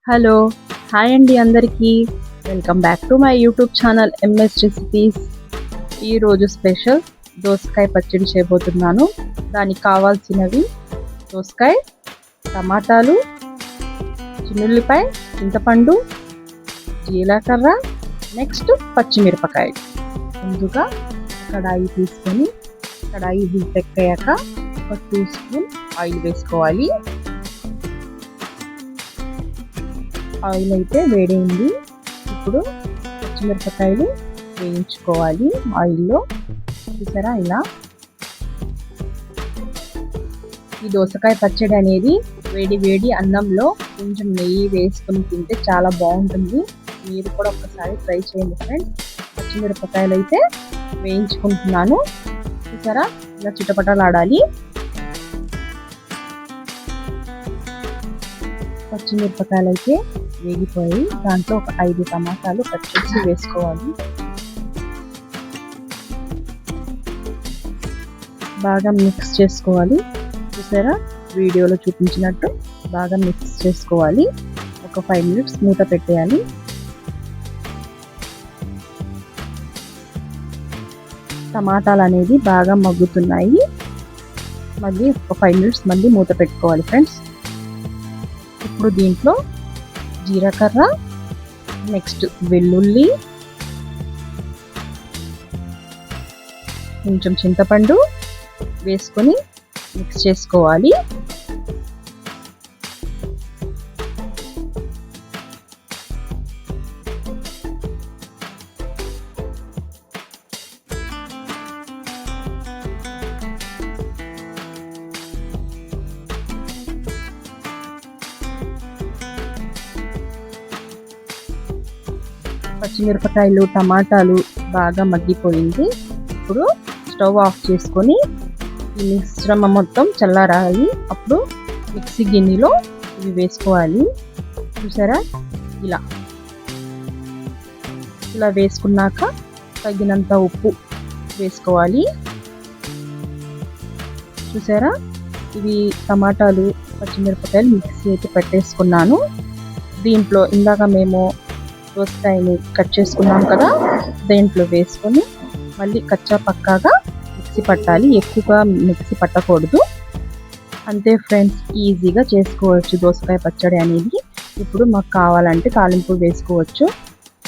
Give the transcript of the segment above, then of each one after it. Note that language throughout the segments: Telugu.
హలో హాయ్ అండి అందరికీ welcome back to my YouTube channel MS recipes. ఈరోజు స్పెషల్ దోసకాయ పచ్చడి చేయబోతున్నాను. దానికి కావాల్సినవి దోసకాయ, టమాటాలు, చిన్నుల్లిపాయ, చింతపండు, జీలకర్ర, నెక్స్ట్ పచ్చిమిరపకాయలు. ముందుగా కడాయి తీసుకొని కడాయి హీట్ ఎక్కాక ఒక 2 స్పూన్ ఆయిల్ వేసుకోవాలి. ఆయిల్ అయితే వేడైంది. ఇప్పుడు పచ్చిమిరపకాయలు వేయించుకోవాలి ఆయిల్లో. చూసారా ఇలా. ఈ దోసకాయ పచ్చడి అనేది వేడి వేడి అన్నంలో కొంచెం నెయ్యి వేసుకొని తింటే చాలా బాగుంటుంది. మీరు కూడా ఒకసారి ట్రై చేయండి ఫ్రెండ్స్. పచ్చిమిరపకాయలు అయితే వేయించుకుంటున్నాను. చూసారా ఇలా చిటపటలాడాలి. పచ్చిమిరపకాయలు అయితే వేగిపోయి దాంట్లో ఒక 5 టమాటాలు కట్ చేసి వేసుకోవాలి. బాగా మిక్స్ చేసుకోవాలి. చూసారా వీడియోలో చూపించినట్టు బాగా మిక్స్ చేసుకోవాలి. ఒక 5 మినిట్స్ మూత పెట్టేయాలి. టమాటాలు అనేది బాగా మగ్గుతున్నాయి. మళ్ళీ ఒక 5 మినిట్స్ మళ్ళీ మూత పెట్టుకోవాలి ఫ్రెండ్స్. ఇప్పుడు దీంట్లో జీలకర్ర, నెక్స్ట్ వెల్లుల్లి, కొంచెం చింతపండు వేసుకొని మిక్స్ చేసుకోవాలి. పచ్చిమిరపకాయలు, టమాటాలు బాగా మగ్గిపోయింది. ఇప్పుడు స్టవ్ ఆఫ్ చేసుకొని ఈ మిశ్రమం మొత్తం చల్లారాలి. అప్పుడు మిక్సీ గిన్నెలో ఇవి వేసుకోవాలి. చూసారా ఇలా ఇలా వేసుకున్నాక తగినంత ఉప్పు వేసుకోవాలి. చూసారా ఇవి టమాటాలు, పచ్చిమిరపకాయలు మిక్సీ అయితే పెట్టేసుకున్నాను. దీంట్లో ఇందాక మేము దోసకాయని కట్ చేసుకున్నాం కదా, దేంట్లో వేసుకొని మళ్ళీ కచ్చా పక్కాగా మిక్సీ పట్టాలి. ఎక్కువగా మిక్సీ పట్టకూడదు. అంతే ఫ్రెండ్స్, ఈజీగా చేసుకోవచ్చు దోసకాయ పచ్చడి అనేది. ఇప్పుడు మాకు కావాలంటే తాలింపు వేసుకోవచ్చు,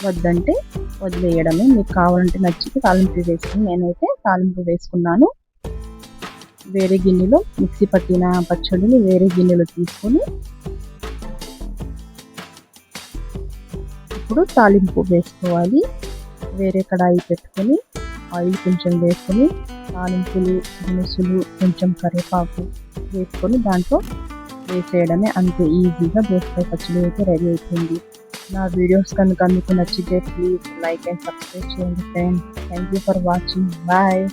వద్దంటే వదిలేయడమే. మీకు కావాలంటే నచ్చితే తాలింపు వేసుకుని, నేనైతే తాలింపు వేసుకున్నాను. వేరే గిన్నెలో మిక్సీ పట్టిన పచ్చడిని వేరే గిన్నెలో తీసుకొని ఇప్పుడు తాలింపు వేసుకోవాలి. వేరే కడాయి పెట్టుకొని ఆయిల్ కొంచెం వేసుకొని తాలింపులు, దినుసులు, కొంచెం కరివేపాకు వేసుకొని దాంట్లో వేసేయడమే. అంతే ఈజీగా దోసకాయ పచ్చడి అయితే రెడీ అయిపోయింది. నా వీడియోస్ కనుక మీకు నచ్చితే ప్లీజ్ లైక్ అండ్ సబ్స్క్రైబ్ చేయండి friends. Thank you for watching. Bye.